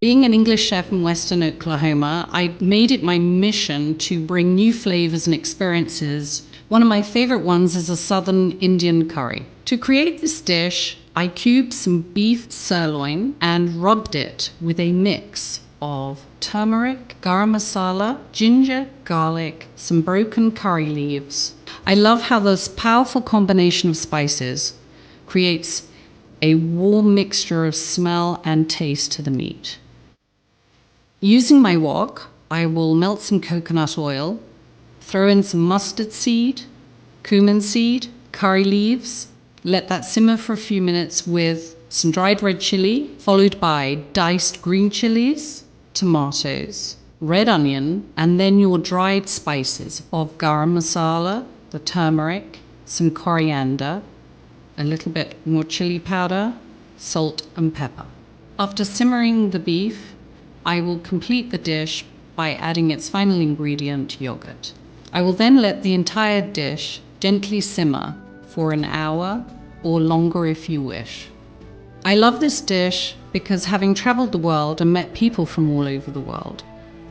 Being an English chef in Western Oklahoma, I made it my mission to bring new flavors and experiences. One of my favorite ones is a Southern Indian curry. To create this dish, I cubed some beef sirloin and rubbed it with a mix of turmeric, garam masala, ginger, garlic, some broken curry leaves. I love how this powerful combination of spices creates a warm mixture of smell and taste to the meat. Using my wok, I will melt some coconut oil, throw in some mustard seed, cumin seed, curry leaves, let that simmer for a few minutes with some dried red chili, followed by diced green chilies, tomatoes, red onion, and then your dried spices of garam masala, the turmeric, some coriander, a little bit more chili powder, salt and pepper. After simmering the beef, I will complete the dish by adding its final ingredient, yogurt. I will then let the entire dish gently simmer for an hour or longer if you wish. I love this dish because having traveled the world and met people from all over the world,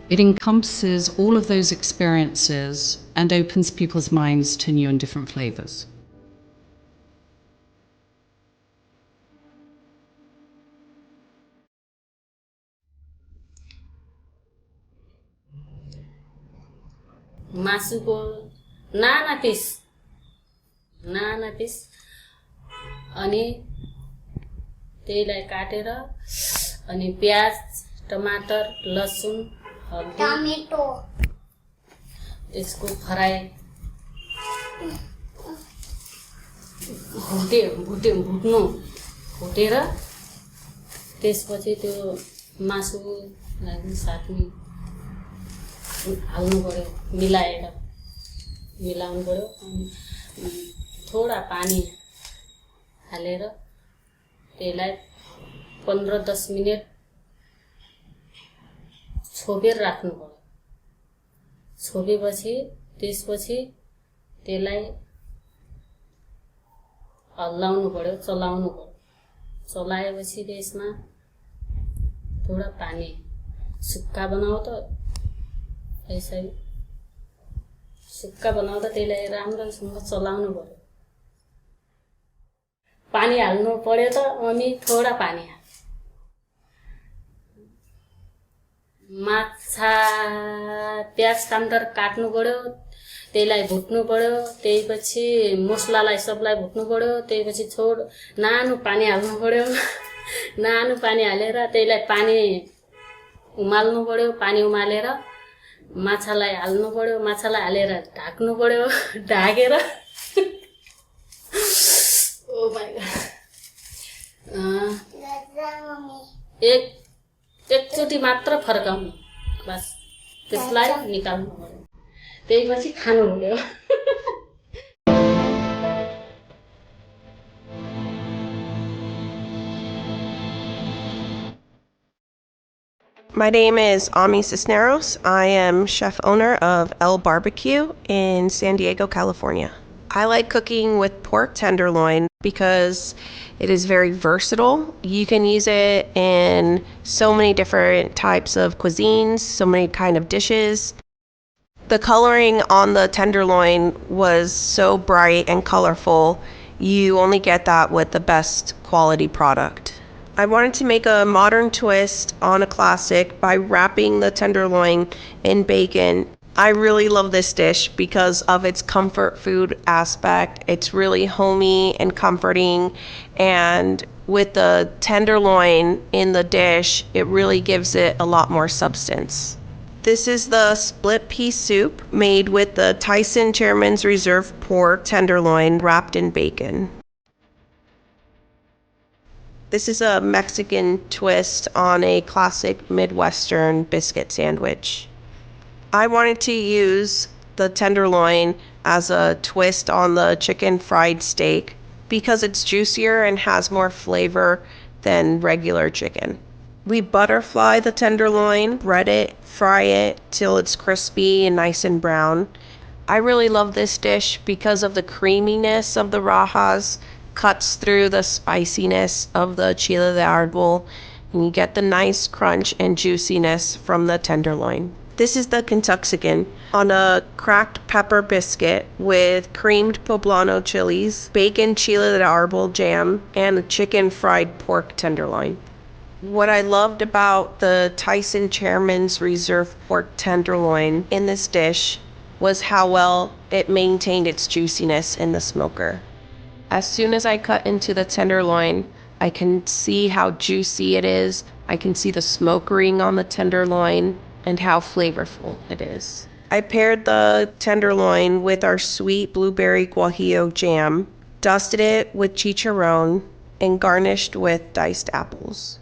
it encompasses all of those experiences and opens people's minds to new and different flavors. मासुको नाना पिस अनि त्यहीलाई काटेर अनि प्याज टमाटर लसुन हल्दी tomato त्यसको fry भुटेर त्यसपछि त्यो मासुलाई साथमा हाल्नु पर्यो मिलाउनु पर्यो अनि थोडा पानी हालेर त्यसलाई 15-10 मिनेट छोपेर राख्नु पर्यो छोपेपछि त्यसपछि त्यसलाई हल्लाउनु पर्यो चलाउनु पर्यो चलाएपछि त्यसमा थोडा पानी सुक्खा बनाऊ त यसै सुक्खा बनाउँदा त्यसलाई राम्रोसँग चलाउनु पर्यो पानी हाल्नु पर्यो त अनि थोडा पानी माछा प्याज टमाटर काट्नु पर्यो त्यसलाई भुट्नु पर्यो त्यसपछि मसलालाई सबलाई भुट्नु पर्यो त्यसपछि नानो पानी हाल्नु पर्यो नानो पानी हालेर त्यसलाई पानी उमाल्नु पर्यो पानी उमालेर माछालाई हाल्नु पर्यो माछालाई हालेर ढाक्नु पर्यो ढाकेर ओ माय गॉड एकचोटि मात्र फर्काउनु बस त्यसलाई निकाल्नु पर्यो त्यसपछि खानु पर्यो My name is Ami Cisneros. I am chef owner of El Barbecue in San Diego, California. I like cooking with pork tenderloin because it is very versatile. You can use it in so many different types of cuisines, so many kind of dishes. The coloring on the tenderloin was so bright and colorful. You only get that with the best quality product. I wanted to make a modern twist on a classic by wrapping the tenderloin in bacon. I really love this dish because of its comfort food aspect. It's really homey and comforting, and with the tenderloin in the dish, it really gives it a lot more substance. This is the split pea soup made with the Tyson Chairman's Reserve pork tenderloin wrapped in bacon. This is a Mexican twist on a classic Midwestern biscuit sandwich. I wanted to use the tenderloin as a twist on the chicken fried steak because it's juicier and has more flavor than regular chicken. We butterfly the tenderloin, bread it, fry it till it's crispy and nice and brown. I really love this dish because of the creaminess of the rajas, cuts through the spiciness of the chile de árbol, and you get the nice crunch and juiciness from the tenderloin. This is the Kentuxican on a cracked pepper biscuit with creamed poblano chilies, bacon chile de arbol jam, and a chicken fried pork tenderloin. What I loved about the Tyson Chairman's Reserve pork tenderloin in this dish was how well it maintained its juiciness in the smoker. As soon as I cut into the tenderloin, I can see how juicy it is. I can see the smoke ring on the tenderloin and how flavorful it is. I paired the tenderloin with our sweet blueberry guajillo jam, dusted it with chicharron, and garnished with diced apples.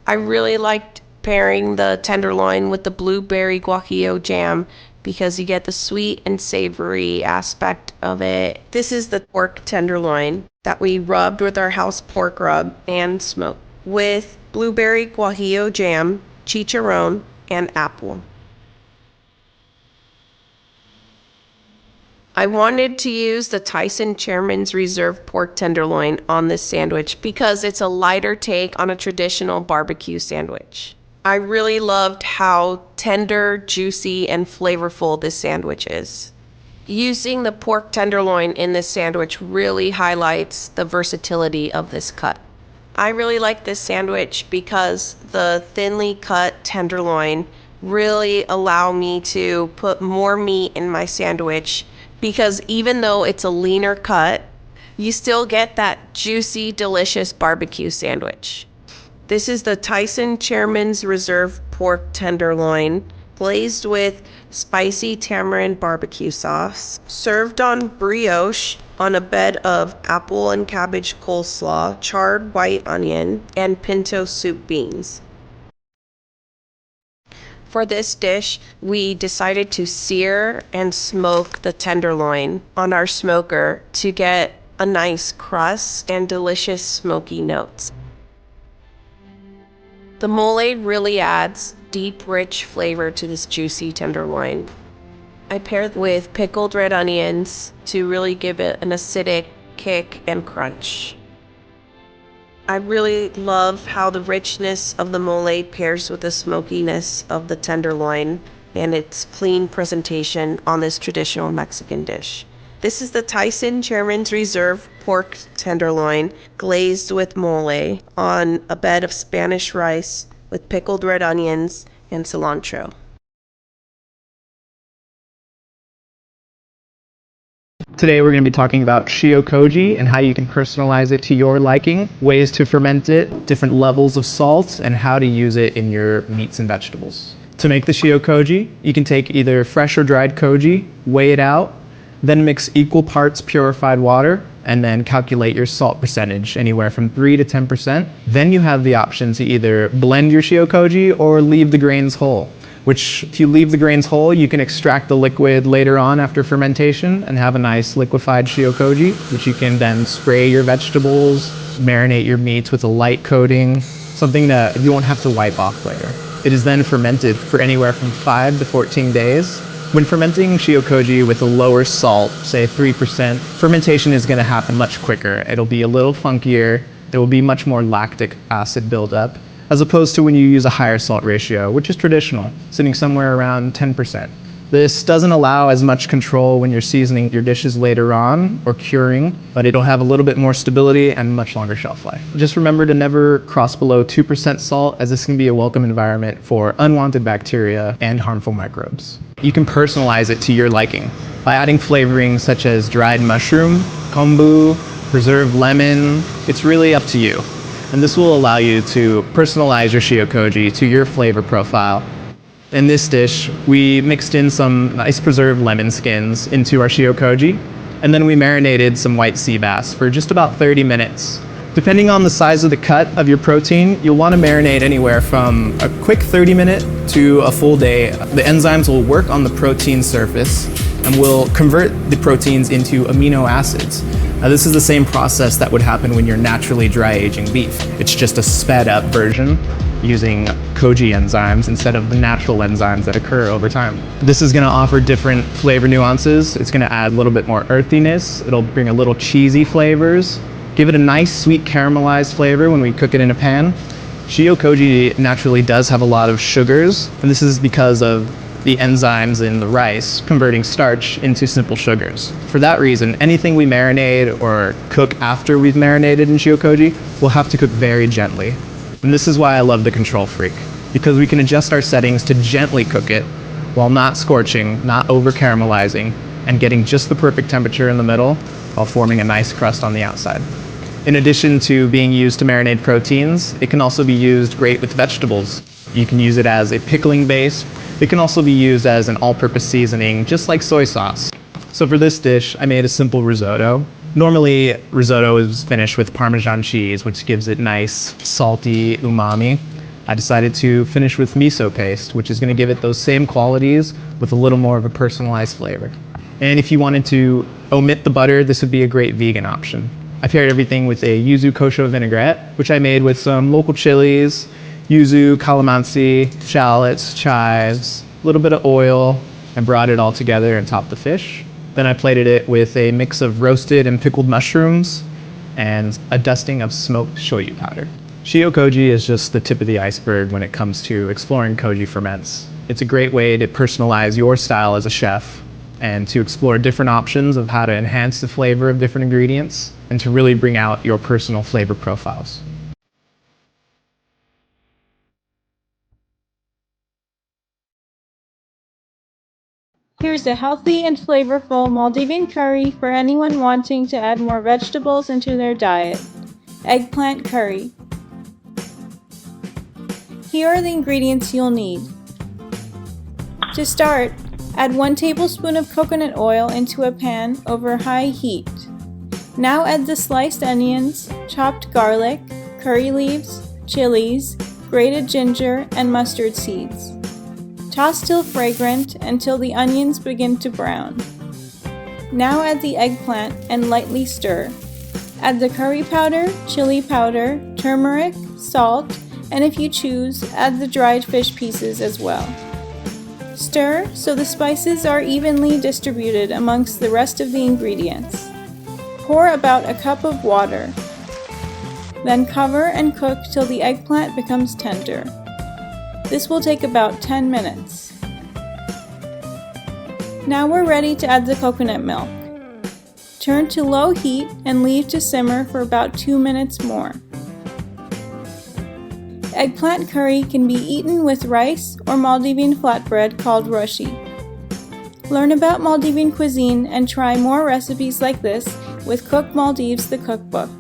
I really liked pairing the tenderloin with the blueberry guajillo jam because you get the sweet and savory aspect of it. This is the pork tenderloin that we rubbed with our house pork rub and smoked with blueberry guajillo jam, chicharron, and apple. I wanted to use the Tyson Chairman's Reserve pork tenderloin on this sandwich because it's a lighter take on a traditional barbecue sandwich. I really loved how tender, juicy, and flavorful this sandwich is. Using the pork tenderloin in this sandwich really highlights the versatility of this cut. I really like this sandwich because the thinly cut tenderloin really allow me to put more meat in my sandwich because even though it's a leaner cut, you still get that juicy, delicious barbecue sandwich. This is the Tyson Chairman's Reserve pork tenderloin, glazed with spicy tamarind barbecue sauce, served on brioche on a bed of apple and cabbage coleslaw, charred white onion, and pinto soup beans. For this dish, we decided to sear and smoke the tenderloin on our smoker to get a nice crust and delicious smoky notes. The mole really adds deep, rich flavor to this juicy tenderloin. I paired with pickled red onions to really give it an acidic kick and crunch. I really love how the richness of the mole pairs with the smokiness of the tenderloin and its clean presentation on this traditional Mexican dish. This is the Tyson Chairman's Reserve pork tenderloin glazed with mole on a bed of Spanish rice with pickled red onions and cilantro. Today we're going to be talking about shio-koji and how you can personalize it to your liking, ways to ferment it, different levels of salt, and how to use it in your meats and vegetables. To make the shio-koji, you can take either fresh or dried koji, weigh it out, then mix equal parts purified water, and then calculate your salt percentage, anywhere from 3 to 10%. Then you have the option to either blend your shio-koji or leave the grains whole. Which, if you leave the grains whole, you can extract the liquid later on after fermentation and have a nice liquefied shio-koji, which you can then spray your vegetables, marinate your meats with a light coating, something that you won't have to wipe off later. It is then fermented for anywhere from 5 to 14 days. When fermenting shio-koji with a lower salt, say 3%, fermentation is going to happen much quicker. It'll be a little funkier. There will be much more lactic acid buildup, as opposed to when you use a higher salt ratio, which is traditional, sitting somewhere around 10%. This doesn't allow as much control when you're seasoning your dishes later on or curing, but it'll have a little bit more stability and much longer shelf life. Just remember to never cross below 2% salt, as this can be a welcome environment for unwanted bacteria and harmful microbes. You can personalize it to your liking by adding flavorings such as dried mushroom, kombu, preserved lemon. It's really up to you. And this will allow you to personalize your shio-koji to your flavor profile. In this dish, we mixed in some nice preserved lemon skins into our shio-koji, and then we marinated some white sea bass for just about 30 minutes. Depending on the size of the cut of your protein, you'll want to marinate anywhere from a quick 30-minute to a full day. The enzymes will work on the protein surface and will convert the proteins into amino acids. Now, this is the same process that would happen when you're naturally dry aging beef. It's just a sped up version using koji enzymes instead of the natural enzymes that occur over time. This is going to offer different flavor nuances. It's going to add a little bit more earthiness. It'll bring a little cheesy flavors, give it a nice sweet caramelized flavor when we cook it in a pan. Shio koji naturally does have a lot of sugars, and this is because of the enzymes in the rice converting starch into simple sugars. For that reason, anything we marinate or cook after we've marinated in shio koji, we'll have to cook very gently. And this is why I love the Control Freak, because we can adjust our settings to gently cook it while not scorching, not over caramelizing, and getting just the perfect temperature in the middle while forming a nice crust on the outside. In addition to being used to marinate proteins, it can also be used great with vegetables. You can use it as a pickling base. It can also be used as an all-purpose seasoning, just like soy sauce. So for this dish, I made a simple risotto. Normally, risotto is finished with Parmesan cheese, which gives it nice, salty umami. I decided to finish with miso paste, which is going to give it those same qualities with a little more of a personalized flavor. And if you wanted to omit the butter, this would be a great vegan option. I paired everything with a yuzu kosho vinaigrette, which I made with some local chilies, yuzu, calamansi, shallots, chives, a little bit of oil, and brought it all together and topped the fish. Then I plated it with a mix of roasted and pickled mushrooms and a dusting of smoked shoyu powder. Shio koji is just the tip of the iceberg when it comes to exploring koji ferments. It's a great way to personalize your style as a chef and to explore different options of how to enhance the flavor of different ingredients and to really bring out your personal flavor profiles. Here's a healthy and flavorful Maldivian curry for anyone wanting to add more vegetables into their diet. Eggplant curry. Here are the ingredients you'll need. To start, add 1 tablespoon of coconut oil into a pan over high heat. Now add the sliced onions, chopped garlic, curry leaves, chilies, grated ginger, and mustard seeds. Toss till fragrant until the onions begin to brown. Now add the eggplant and lightly stir. Add the curry powder, chili powder, turmeric, salt, and if you choose, add the dried fish pieces as well. Stir so the spices are evenly distributed amongst the rest of the ingredients. Pour about a cup of water. Then cover and cook till the eggplant becomes tender. This will take about 10 minutes. Now we're ready to add the coconut milk. Turn to low heat and leave to simmer for about 2 minutes more. Eggplant curry can be eaten with rice or Maldivian flatbread called roshi. Learn about Maldivian cuisine and try more recipes like this with Cook Maldives the Cookbook.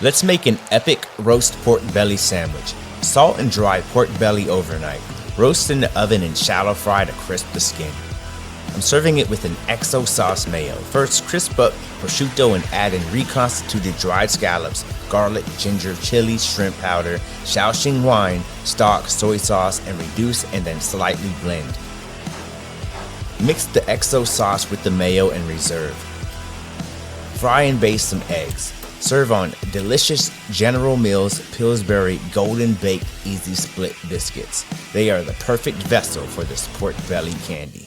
Let's make an epic roast pork belly sandwich. Salt and dry pork belly overnight. Roast in the oven and shallow fry to crisp the skin. I'm serving it with an XO sauce mayo. First, crisp up prosciutto and add in reconstituted dried scallops, garlic, ginger, chili, shrimp powder, Shaoxing wine, stock, soy sauce, and reduce and then slightly blend. Mix the XO sauce with the mayo and reserve. Fry and baste some eggs. Serve on delicious General Mills Pillsbury Golden Baked Easy Split biscuits. They are the perfect vessel for this pork belly candy.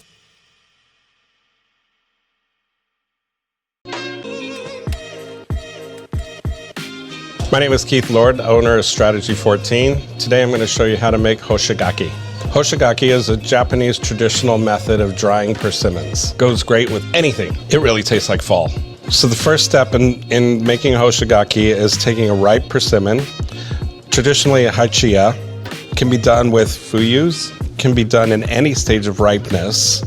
My name is Keith Lord, owner of Strategy 14. Today I'm going to show you how to make hoshigaki. Hoshigaki is a Japanese traditional method of drying persimmons. Goes great with anything. It really tastes like fall. So the first step in making hoshigaki is taking a ripe persimmon. Traditionally a hachiya can be done with fuyus, can be done in any stage of ripeness.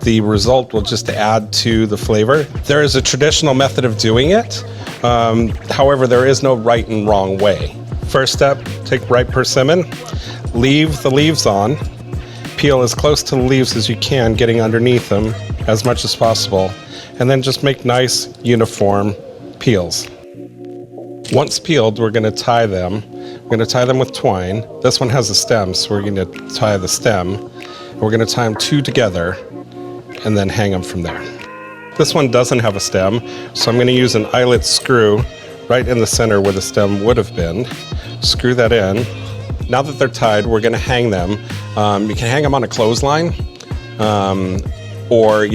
The result will just add to the flavor. There is a traditional method of doing it. However, there is no right and wrong way. First step, take ripe persimmon, leave the leaves on, peel as close to the leaves as you can, getting underneath them as much as possible, and then just make nice, uniform peels. Once peeled, we're going to tie them. We're going to tie them with twine. This one has a stem, so we're going to tie the stem. And we're going to tie them two together and then hang them from there. This one doesn't have a stem, so I'm going to use an eyelet screw right in the center where the stem would have been. Screw that in. Now that they're tied, we're going to hang them. You can hang them on a clothesline, or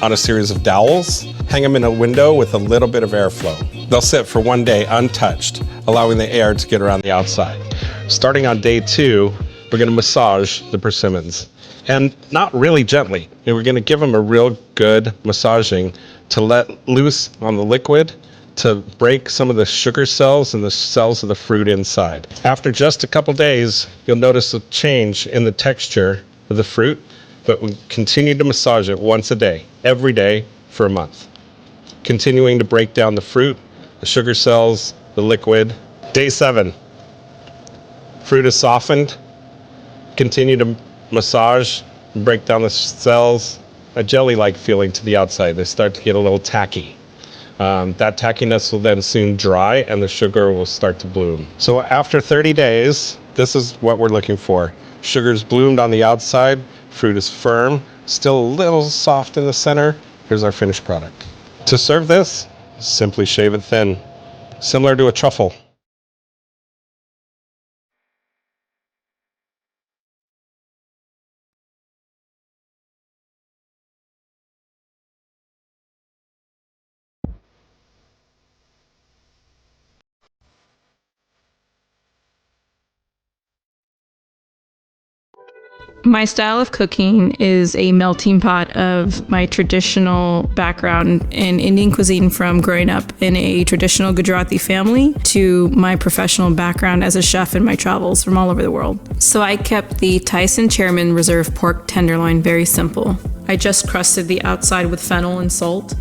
on a series of dowels. Hang them in a window with a little bit of airflow. They'll sit for one day untouched, allowing the air to get around the outside. Starting on day 2, we're going to massage the persimmons. And not really gently. We're going to give them a real good massaging to let loose on the liquid, to break some of the sugar cells and the cells of the fruit inside. After just a couple days, you'll notice a change in the texture of the fruit, but we continue to massage it once a day, every day for a month. Continuing to break down the fruit, the sugar cells, the liquid. Day 7, fruit is softened. Continue to massage, break down the cells, a jelly-like feeling to the outside. They start to get a little tacky. That tackiness will then soon dry and the sugar will start to bloom. So after 30 days, this is what we're looking for. Sugar's bloomed on the outside, fruit is firm, still a little soft in the center. Here's our finished product. To serve this, simply shave it thin, similar to a truffle. My style of cooking is a melting pot of my traditional background in Indian cuisine from growing up in a traditional Gujarati family to my professional background as a chef in my travels from all over the world. So I kept the Tyson Chairman Reserve pork tenderloin very simple. I just crusted the outside with fennel and salt.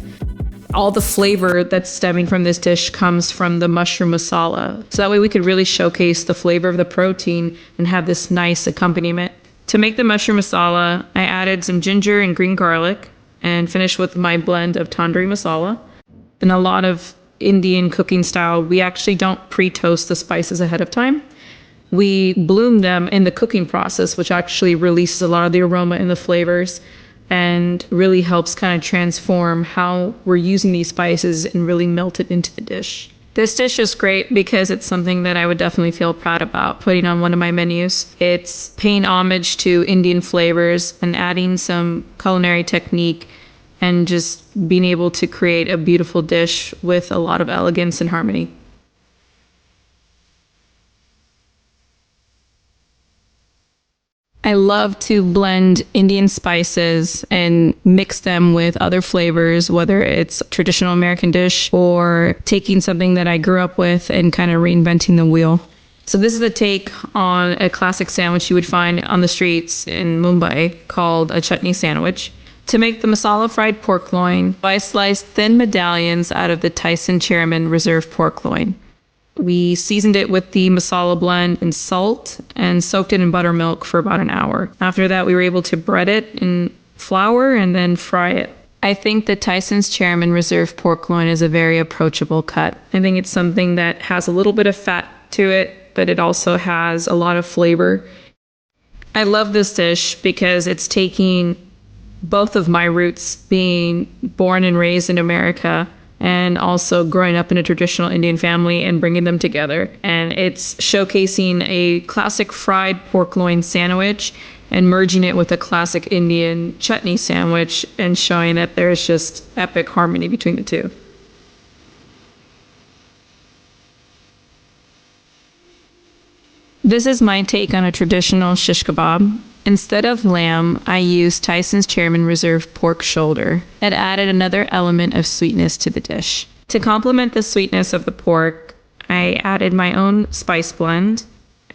All the flavor that's stemming from this dish comes from the mushroom masala. So that way we could really showcase the flavor of the protein and have this nice accompaniment. To make the mushroom masala, I added some ginger and green garlic and finished with my blend of tandoori masala. In a lot of Indian cooking style, we actually don't pre-toast the spices ahead of time. We bloom them in the cooking process, which actually releases a lot of the aroma and the flavors and really helps kind of transform how we're using these spices and really melt it into the dish. This dish is great because it's something that I would definitely feel proud about putting on one of my menus. It's paying homage to Indian flavors and adding some culinary technique and just being able to create a beautiful dish with a lot of elegance and harmony. I love to blend Indian spices and mix them with other flavors, whether it's a traditional American dish or taking something that I grew up with and kind of reinventing the wheel. So this is a take on a classic sandwich you would find on the streets in Mumbai called a chutney sandwich. To make the masala fried pork loin, I sliced thin medallions out of the Tyson Chairman Reserve pork loin. We seasoned it with the masala blend and salt and soaked it in buttermilk for about an hour. After that, we were able to bread it in flour and then fry it. I think the Tyson's Chairman Reserve pork loin is a very approachable cut. I think it's something that has a little bit of fat to it, but it also has a lot of flavor. I love this dish because it's taking both of my roots being born and raised in America and also growing up in a traditional Indian family and bringing them together. And it's showcasing a classic fried pork loin sandwich and merging it with a classic Indian chutney sandwich and showing that there's just epic harmony between the two. This is my take on a traditional shish kebab. Instead of lamb, I used Tyson's Chairman Reserve pork shoulder. It added another element of sweetness to the dish. To complement the sweetness of the pork, I added my own spice blend,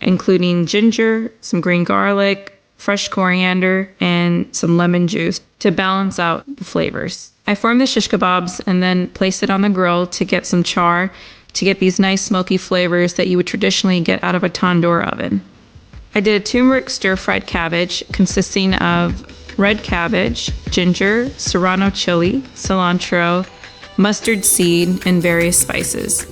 including ginger, some green garlic, fresh coriander, and some lemon juice to balance out the flavors. I formed the shish kebabs and then placed it on the grill to get some char to get these nice smoky flavors that you would traditionally get out of a tandoor oven. I did a turmeric stir-fried cabbage consisting of red cabbage, ginger, serrano chili, cilantro, mustard seed, and various spices.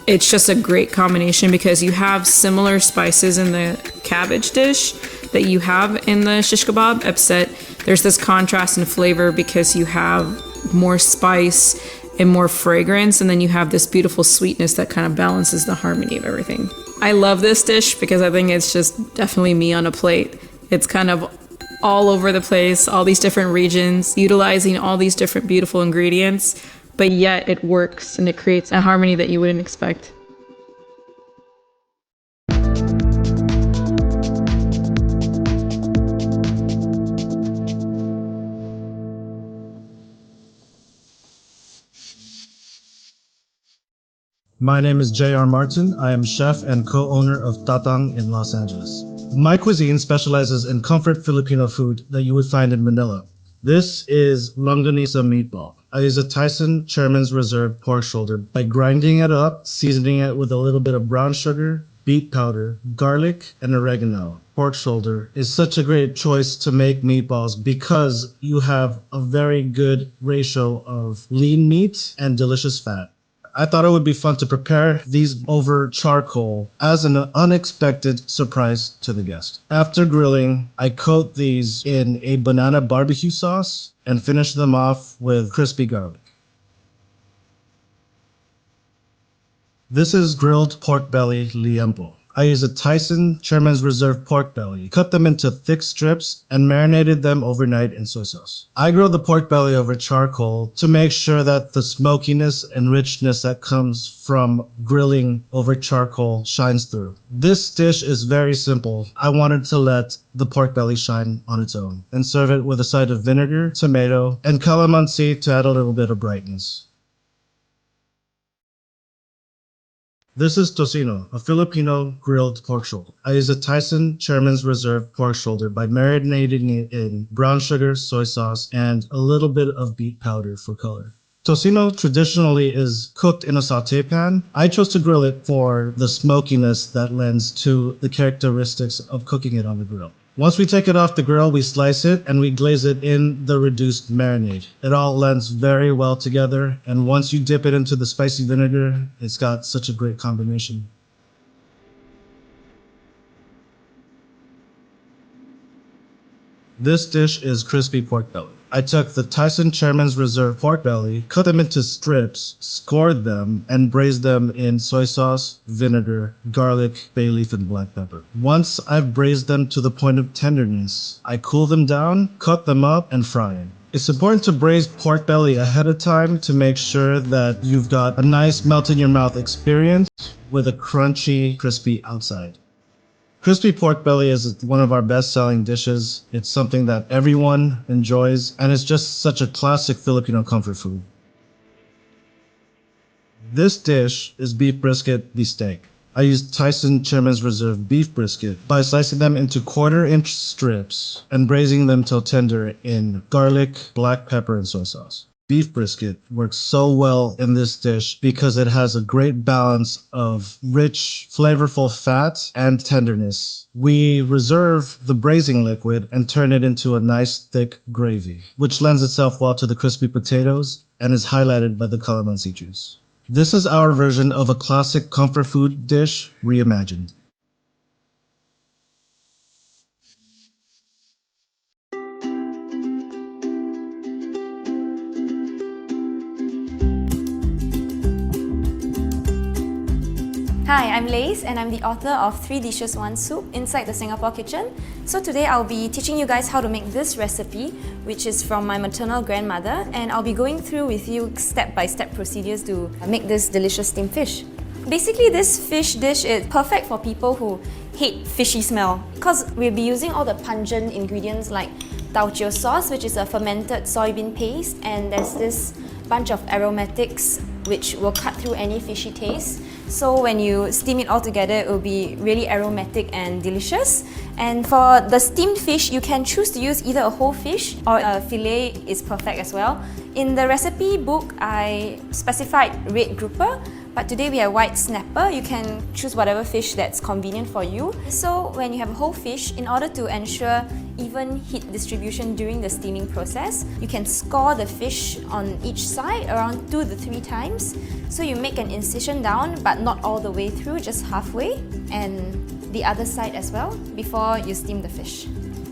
It's just a great combination because you have similar spices in the cabbage dish that you have in the shish kebab, except there's this contrast in flavor because you have more spice and more fragrance, and then you have this beautiful sweetness that kind of balances the harmony of everything. I love this dish because I think it's just definitely me on a plate. It's kind of all over the place, all these different regions, utilizing all these different beautiful ingredients, but yet it works and it creates a harmony that you wouldn't expect. My name is J.R. Martin. I am chef and co-owner of Tatang in Los Angeles. My cuisine specializes in comfort Filipino food that you would find in Manila. This is longanisa meatball. I use a Tyson Chairman's Reserve pork shoulder by grinding it up, seasoning it with a little bit of brown sugar, beet powder, garlic, and oregano. Pork shoulder is such a great choice to make meatballs because you have a very good ratio of lean meat and delicious fat. I thought it would be fun to prepare these over charcoal as an unexpected surprise to the guest. After grilling, I coat these in a banana barbecue sauce and finish them off with crispy garlic. This is grilled pork belly liempo. I use a Tyson Chairman's Reserve pork belly, cut them into thick strips, and marinated them overnight in soy sauce. I grill the pork belly over charcoal to make sure that the smokiness and richness that comes from grilling over charcoal shines through. This dish is very simple. I wanted to let the pork belly shine on its own and serve it with a side of vinegar, tomato, and calamansi to add a little bit of brightness. This is tocino, a Filipino grilled pork shoulder. I use a Tyson Chairman's Reserve pork shoulder by marinating it in brown sugar, soy sauce, and a little bit of beet powder for color. Tocino traditionally is cooked in a saute pan. I chose to grill it for the smokiness that lends to the characteristics of cooking it on the grill. Once we take it off the grill, we slice it and we glaze it in the reduced marinade. It all blends very well together, and once you dip it into the spicy vinegar, it's got such a great combination. This dish is crispy pork belly. I took the Tyson Chairman's Reserve pork belly, cut them into strips, scored them, and braised them in soy sauce, vinegar, garlic, bay leaf, and black pepper. Once I've braised them to the point of tenderness, I cool them down, cut them up, and fry it. It's important to braise pork belly ahead of time to make sure that you've got a nice melt-in-your-mouth experience with a crunchy, crispy outside. Crispy pork belly is one of our best-selling dishes. It's something that everyone enjoys, and it's just such a classic Filipino comfort food. This dish is beef brisket beefsteak. I used Tyson Chairman's Reserve beef brisket by slicing them into quarter-inch strips and braising them till tender in garlic, black pepper, and soy sauce. Beef brisket works so well in this dish because it has a great balance of rich, flavorful fat and tenderness. We reserve the braising liquid and turn it into a nice thick gravy, which lends itself well to the crispy potatoes and is highlighted by the calamansi juice. This is our version of a classic comfort food dish reimagined. Hi, I'm Lace and I'm the author of 3 Dishes 1 Soup Inside the Singapore Kitchen. So today I'll be teaching you guys how to make this recipe, which is from my maternal grandmother, and I'll be going through with you step-by-step procedures to make this delicious steamed fish. Basically, this fish dish is perfect for people who hate fishy smell because we'll be using all the pungent ingredients like tao chio sauce, which is a fermented soybean paste, and there's this bunch of aromatics which will cut through any fishy taste. So when you steam it all together, it will be really aromatic and delicious. And for the steamed fish, you can choose to use either a whole fish or a fillet is perfect as well. In the recipe book, I specified red grouper, but today we have white snapper. You can choose whatever fish that's convenient for you. So when you have a whole fish, in order to ensure even heat distribution during the steaming process, you can score the fish on each side around 2 to 3 times. So you make an incision down, but not all the way through, just halfway, and the other side as well before you steam the fish.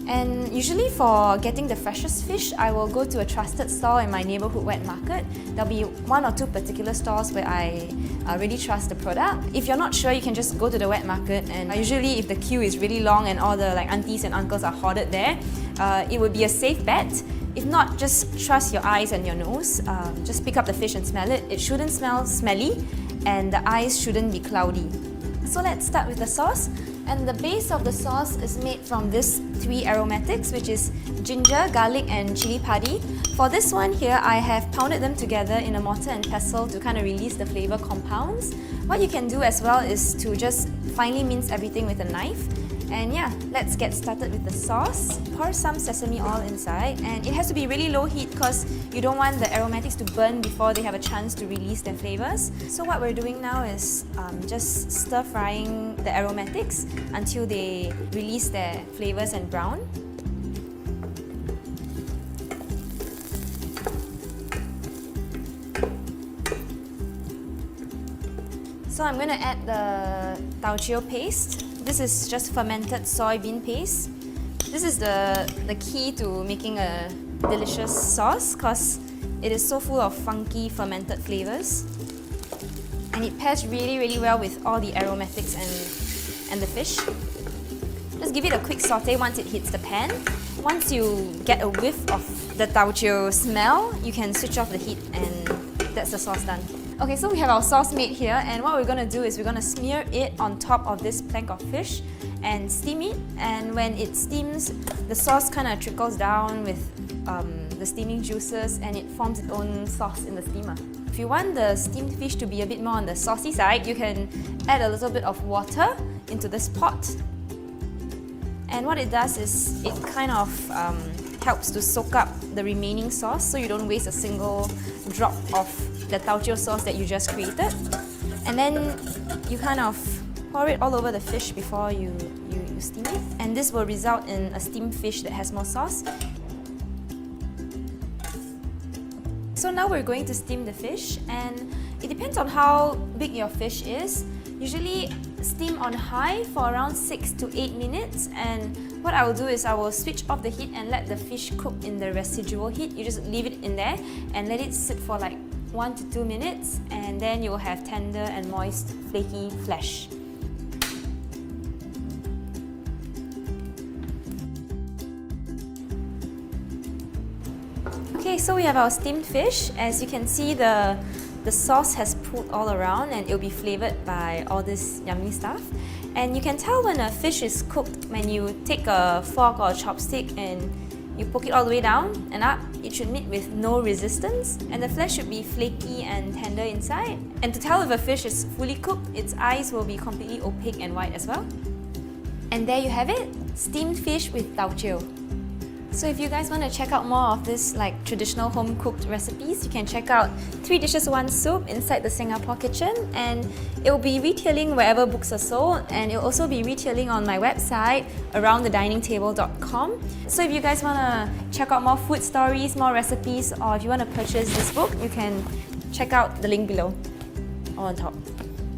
And usually for getting the freshest fish, I will go to a trusted store in my neighborhood wet market. There'll be 1 or 2 particular stores where I really trust the product. If you're not sure, you can just go to the wet market, and usually if the queue is really long and all the aunties and uncles are hoarded there, it would be a safe bet. If not, just trust your eyes and your nose. Just pick up the fish and smell it. It shouldn't smell smelly, and the eyes shouldn't be cloudy. So let's start with the sauce. And the base of the sauce is made from these 3 aromatics, which is ginger, garlic and chili padi. For this one here, I have pounded them together in a mortar and pestle to kind of release the flavor compounds. What you can do as well is to just finely mince everything with a knife. And yeah, let's get started with the sauce. Pour some sesame oil inside, and it has to be really low heat because you don't want the aromatics to burn before they have a chance to release their flavors. So what we're doing now is just stir frying the aromatics until they release their flavors and brown. So I'm going to add the tao chio paste. This is just fermented soybean paste. This is the key to making a delicious sauce because it is so full of funky fermented flavors. And it pairs really, really well with all the aromatics and the fish. Just give it a quick saute once it hits the pan. Once you get a whiff of the tao chio smell, you can switch off the heat and that's the sauce done. Okay, so we have our sauce made here, and what we're going to do is we're going to smear it on top of this plank of fish and steam it. And when it steams, the sauce kind of trickles down with the steaming juices and it forms its own sauce in the steamer. If you want the steamed fish to be a bit more on the saucy side, you can add a little bit of water into this pot. And what it does is it kind of helps to soak up the remaining sauce so you don't waste a single drop of the tao chio sauce that you just created. And then you kind of pour it all over the fish before you steam it. And this will result in a steamed fish that has more sauce. So now we're going to steam the fish, and it depends on how big your fish is. Usually steam on high for around 6 to 8 minutes, and what I will do is I will switch off the heat and let the fish cook in the residual heat. You just leave it in there and let it sit for like 1 to 2 minutes, and then you will have tender and moist flaky flesh. Okay, so we have our steamed fish. As you can see, the sauce has pooled all around and it will be flavored by all this yummy stuff. And you can tell when a fish is cooked when you take a fork or a chopstick and you poke it all the way down and up. It should meet with no resistance, and the flesh should be flaky and tender inside. And to tell if a fish is fully cooked, its eyes will be completely opaque and white as well. And there you have it, steamed fish with tao chio. So if you guys want to check out more of this traditional home-cooked recipes, you can check out 3 Dishes 1 Soup Inside the Singapore Kitchen, and it will be retailing wherever books are sold, and it will also be retailing on my website aroundthediningtable.com. So if you guys want to check out more food stories, more recipes, or if you want to purchase this book, you can check out the link below or on top.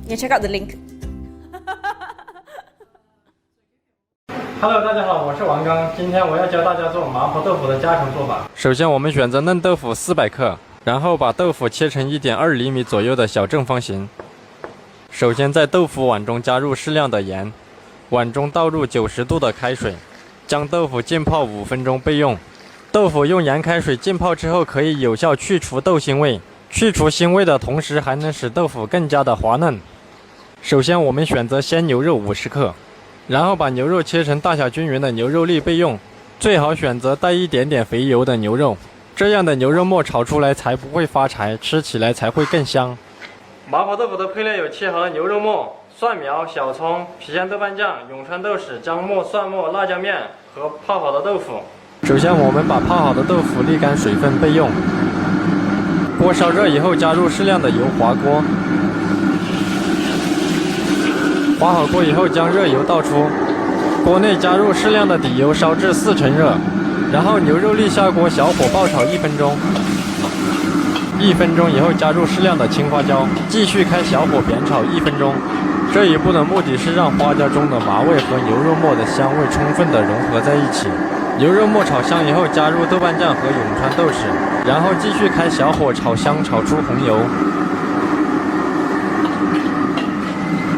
You can check out the link. Hello， 大家好，我是王刚。今天我要教大家做麻婆豆腐的家常做法。首先，我们选择嫩豆腐400克，然后把豆腐切成1.2厘米左右的小正方形。首先在豆腐碗中加入适量的盐，碗中倒入90度的开水，将豆腐浸泡5分钟备用。豆腐用盐开水浸泡之后，可以有效去除豆腥味，去除腥味的同时还能使豆腐更加的滑嫩。首先我们选择鲜牛肉50克，然后把牛肉切成大小均匀的牛肉粒备用，最好选择带一点点肥油的牛肉，这样的牛肉末炒出来才不会发柴，吃起来才会更香。麻婆豆腐的配料有切好的牛肉末、蒜苗、小葱、郫县豆瓣酱、永川豆豉、姜末、蒜末、辣椒面和泡好的豆腐。首先我们把泡好的豆腐沥干水分备用。锅烧热以后加入适量的油滑锅，滑好锅以后将热油倒出，锅内加入适量的底油烧至4成热，然后牛肉粒下锅小火爆炒1分钟。1分钟以后加入适量的青花椒，继续开小火煸炒1分钟。这一步的目的是让花椒中的麻味和牛肉末的香味充分的融合在一起。牛肉末炒香以后加入豆瓣酱和永川豆豉，然后继续开小火炒香，炒出红油。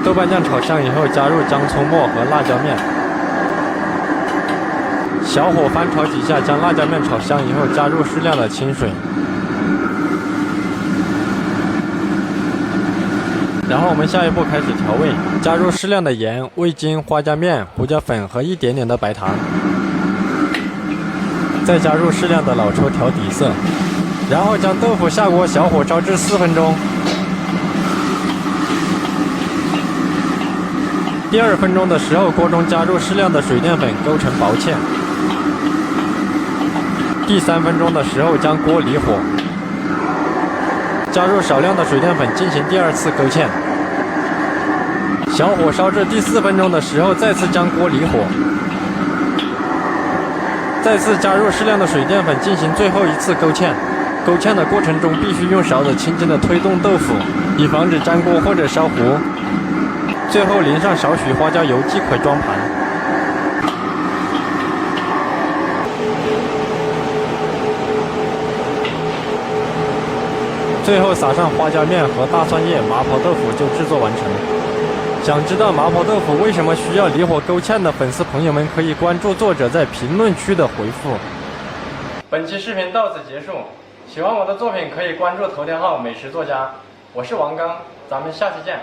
豆瓣酱炒香以后加入姜葱末和辣椒面，小火翻炒几下，将辣椒面炒香以后加入适量的清水。然后我们下一步开始调味，加入适量的盐、味精、花椒面、胡椒粉和一点点的白糖，再加入适量的老抽调底色，然后将豆腐下锅小火烧至4分钟。第2分钟的时候，锅中加入适量的水淀粉勾成薄芡。第3分钟的时候将锅离火，加入少量的水淀粉进行第2次勾芡。小火烧至第4分钟的时候，再次将锅离火，再次加入适量的水淀粉进行最后1次勾芡。勾芡的过程中必须用勺子轻轻地推动豆腐，以防止粘锅或者烧糊。最后淋上少许花椒油即可装盘。最后撒上花椒面和大蒜叶，麻婆豆腐就制作完成。想知道麻婆豆腐为什么需要离火勾芡的粉丝朋友们，可以关注作者在评论区的回复。本期视频到此结束，喜欢我的作品可以关注头条号美食作家，我是王刚，咱们下期见。